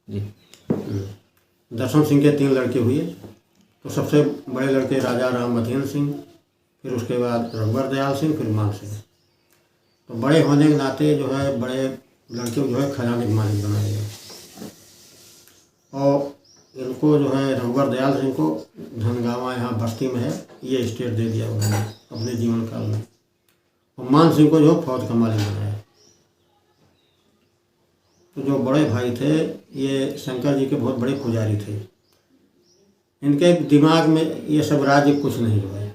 जी। दर्शन सिंह के 3 लड़के हुए। तो सबसे बड़े लड़के राजा राम मतीन सिंह, फिर उसके बाद रघुवर दयाल सिंह, फिर मान सिंह। तो बड़े होने के नाते जो है बड़े लड़के को जो है खजाने के मालिक बनाया गया। और इनको जो है रघुवर दयाल सिंह को धनगावा यहाँ बस्ती में है ये स्टेट दे दिया उन्होंने अपने जीवन काल में। और मान सिंह को जो फौज का मालिक बनाया। तो जो बड़े भाई थे ये शंकर जी के बहुत बड़े पुजारी थे। इनके दिमाग में ये सब राज्य कुछ नहीं जो है,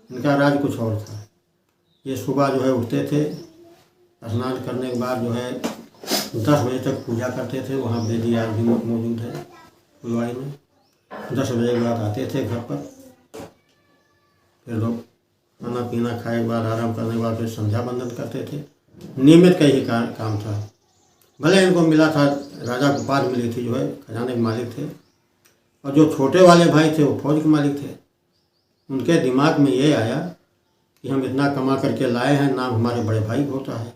इनका राज्य कुछ और था। ये सुबह जो है उठते थे, स्नान करने के बाद जो है 10 बजे तक पूजा करते थे। वहाँ वेदी आज भी मौजूद है फुलवाड़ी में। 10 बजे के बाद आते थे घर पर, फिर लोग खाना पीना खाए के बाद आराम करने के बाद फिर संध्या बंदन करते थे। नियमित का ही काम था। भले इनको मिला था, राजा को उपाधि मिली थी जो है खजाने के मालिक थे। और जो छोटे वाले भाई थे वो फौज के मालिक थे। उनके दिमाग में ये आया कि हम इतना कमा करके लाए हैं, नाम हमारे बड़े भाई को होता है,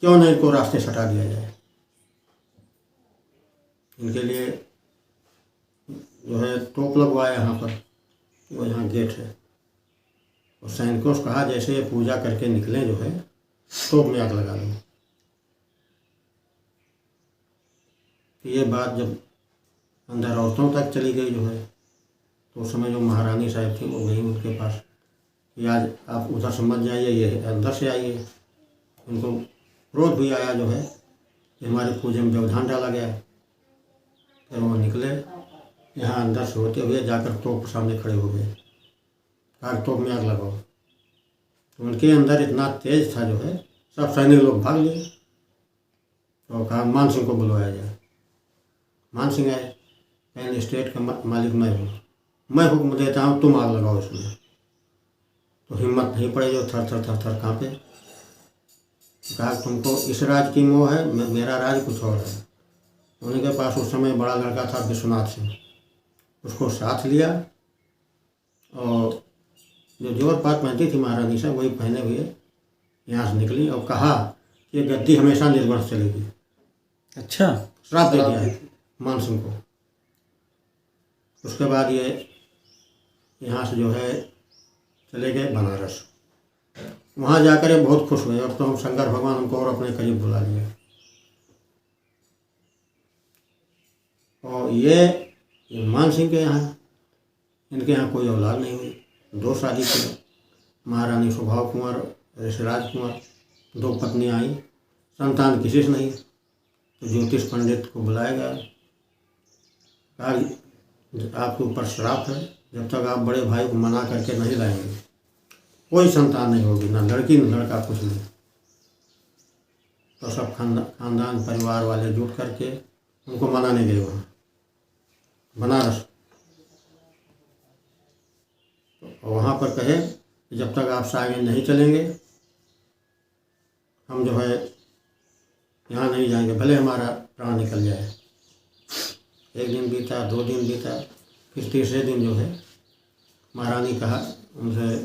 क्यों नहीं इनको रास्ते से हटा दिया जाए। इनके लिए जो है तोप लगवाया यहाँ पर, वो यहाँ गेट है। और सैनिकों से कहा जैसे ये पूजा करके निकलें जो है तोप में आग लगा दो। ये बात जब अंदर औरतों तक चली गई जो है, तो उस समय जो महारानी साहब थी वो गई उनके पास कि आज आप उधर से मत जाइए, ये अंदर से आइए। उनको क्रोध भी आया जो है कि हमारे पूजे में व्यवधान डाला गया। फिर वो निकले, यहाँ अंदर से होते हुए जाकर तोप सामने खड़े हो गए। कहा तोप में आग लगाओ। तो उनके अंदर इतना तेज था जो है, सब सैनिक लोग भाग लिए। तो कहा मान सिंह को बुलवाया जाए। मान सिंह आए, पहले स्टेट का मालिक मैं हूँ, मैं हुक्म देता हूँ तुम आग लगाओ इसमें। तो हिम्मत नहीं पड़े जो थर थर थर थर काँपे। कहा तुमको इस राज की मोह है, मेरा राज कुछ और है। उनके पास उस समय बड़ा लड़का था विश्वनाथ सिंह, उसको साथ लिया और जो जोर पात पहनती थी महारानी साहब वही पहने हुए यहाँ से निकली और कहा कि ये गद्दी हमेशा निर्वंश चलेगी। अच्छा, श्राप दे दिया है मान सिंह को। उसके बाद ये यहाँ से जो है चले गए बनारस। वहाँ जाकर ये बहुत खुश हुए, अब तो हम शंकर भगवान हमको और अपने करीब बुला लिया। और ये मान सिंह के यहाँ, इनके यहाँ कोई औलाद नहीं हुई। 2 शादी की, महारानी स्वभाव कुंवर, ऋषिराज कुंवर, 2 पत्नियाँ आई, संतान किसी से नहीं। तो ज्योतिष पंडित को बुलाया गया, कहा आपके ऊपर श्राप है, जब तक आप बड़े भाई को मना करके नहीं लाएंगे कोई संतान नहीं होगी, ना लड़की ना लड़का, कुछ नहीं। तो सब खानदान परिवार वाले जुट करके उनको मनाने गए वहाँ बनारस। और वहाँ पर कहे कि जब तक आप आगे नहीं चलेंगे हम जो है यहाँ नहीं जाएंगे, भले हमारा प्राण निकल जाए। 1 दिन बीता, 2 दिन बीता, फिर तीसरे दिन जो है महारानी कहा उनसे,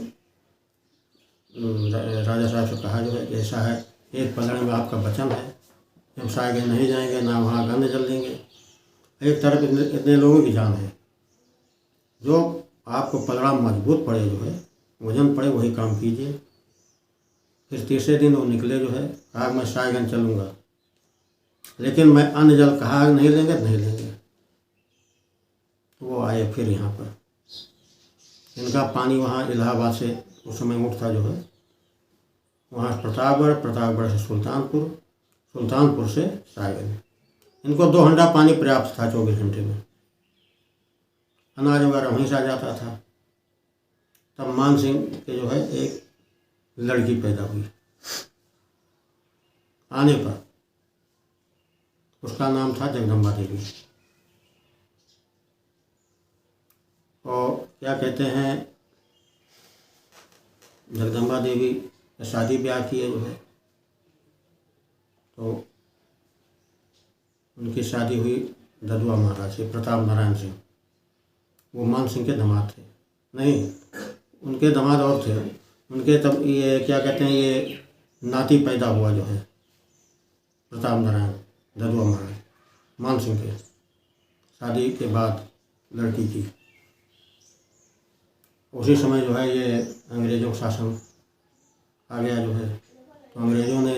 राजा साहब से कहा जो है ऐसा है, एक पलड़े में आपका वचन है, हम आगे नहीं जाएंगे, ना वहाँ गंध जल देंगे। एक तरफ इतने लोगों की जान है, जो आपको पलड़ा मजबूत पड़े जो है, वजन पड़े वही काम कीजिए। फिर तीसरे दिन वो निकले जो है, कहा मैं सायगंज चलूँगा, लेकिन मैं अन्न जल कहा नहीं लेंगे नहीं लेंगे। तो वो आए फिर यहाँ पर, इनका पानी वहाँ इलाहाबाद से उस समय उठता जो है, वहाँ प्रतापगढ़, प्रतापगढ़ से सुल्तानपुर, सुल्तानपुर से सायगंज। इनको 2 हंडा पानी पर्याप्त था 24 घंटे में। अनाज वगैरह वहीं से आ जाता था। तब मान सिंह के जो है एक लड़की पैदा हुई। आने पर उसका नाम था जगदम्बा देवी। और क्या कहते हैं, जगदम्बा देवी शादी ब्याह किए जो है, तो उनकी शादी हुई ददुआ महाराज से, प्रताप नारायण सिंह। वो मान सिंह के दामाद थे, नहीं उनके दामाद और थे उनके। तब ये क्या कहते हैं, ये नाती पैदा हुआ जो है प्रताप नारायण ददुआ महाराज, मान सिंह के शादी के बाद लड़की की। उसी समय जो है ये अंग्रेज़ों का शासन आ गया जो है, तो अंग्रेज़ों ने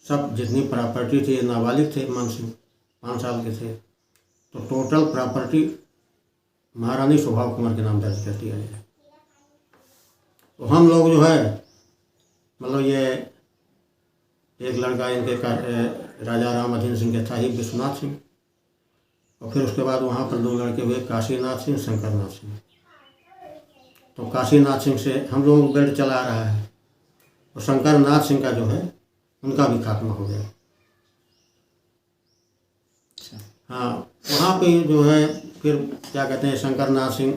सब जितनी प्रॉपर्टी थी, नाबालिग थे मान सिंह, 5 साल के थे, तो टोटल प्रॉपर्टी महारानी सुभाव कुमार के नाम दर्ज कर दिया गया। तो हम लोग जो है मतलब ये एक लड़का इनके राजा राम अधीन सिंह के था ही, विश्वनाथ सिंह, और फिर उसके बाद वहाँ पर 2 लड़के हुए, काशीनाथ सिंह, शंकरनाथ सिंह। तो काशीनाथ सिंह से हम लोगों को बेल्ट चला रहा है, और शंकरनाथ सिंह का जो है उनका भी खात्मा हो गया। हाँ, वहाँ पे जो है फिर क्या कहते हैं, शंकरनाथ सिंह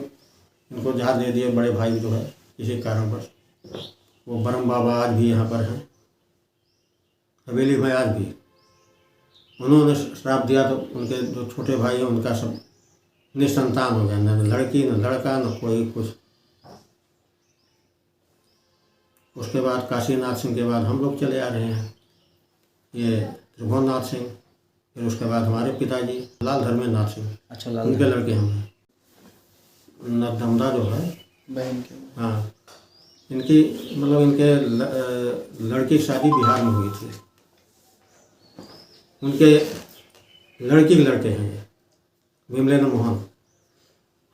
इनको जहाज दे दिए बड़े भाई जो है किसी कारणवश। वो ब्रह्म बाबा आज भी यहाँ पर हैं हवेली में, आज भी उन्होंने श्राप दिया, तो उनके जो छोटे भाई हैं उनका सब निसंतान हो गया, न लड़की न लड़का न कोई कुछ। उसके बाद काशीनाथ सिंह के बाद हम लोग चले आ रहे हैं, ये त्रिभुवननाथ सिंह, फिर उसके बाद हमारे पिताजी लाल धर्मेंद्र सिंह, अच्छा, लाल उनके लड़के हम हैं। नर्मदा जो है बहन के, हाँ, इनकी मतलब इनके लड़की की शादी बिहार में हुई थी, उनके लड़की के लड़के हैं ये विमलेंद्र मोहन।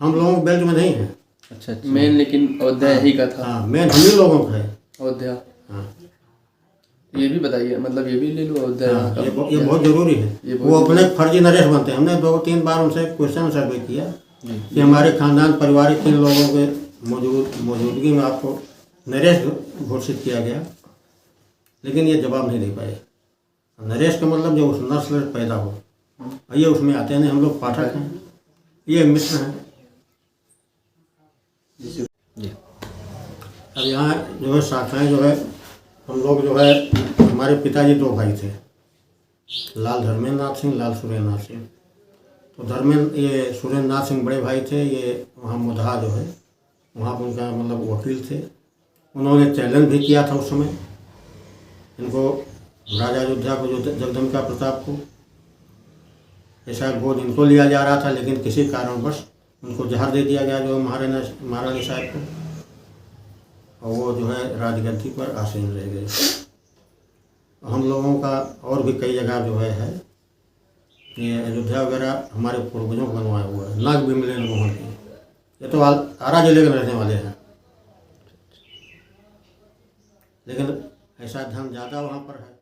हम लोगों के बेल्ट में नहीं है। अच्छा, मेन लेकिन अयोध्या ही का था। हाँ, मेन हम ही लोगों का है अयोध्या। हाँ, ये भी बताइए, मतलब ये भी ले लो अयोध्या। हाँ, ये बहुत ज़रूरी है। वो अपने फर्जी नरेश बनते हैं। हमने 2-3 बार उनसे क्वेश्चन सर्वे किया कि हमारे खानदान पारिवारिक 3 लोगों के मौजूदगी में आपको नरेश घोषित किया गया, लेकिन ये जवाब नहीं दे पाए। नरेश का मतलब जो उस नस्ल पैदा हो, ये उसमें आते हैं। हम लोग पाठक हैं, ये मित्र हैं। अब यहाँ जो है शाखाएँ जो है, हम लोग जो है हमारे पिताजी 2 भाई थे, लाल धर्मेंद्र सिंह, लाल सुरेंद्र सिंह। तो ये सुरेंद्र सिंह बड़े भाई थे, ये वहाँ मुदहा जो है वहाँ पर उनका मतलब वकील थे। उन्होंने चैलेंज भी किया था उस समय इनको, राजा अयोध्या को, जो जगदम्बिका प्रताप को। ऐसा गोद इनको लिया जा रहा था, लेकिन किसी कारणवश उनको जहर दे दिया गया जो महारानी साहब को, और वो जो है राजगद्दी पर आसीन रह गए। हम लोगों का और भी कई जगह जो है ये अयोध्या वगैरह हमारे पूर्वजों को बनवाया हुआ है। नाग विमलेंद्र मोहन की, ये तो आरा जिले के रहने वाले हैं, लेकिन ऐसा धन ज़्यादा वहाँ पर है।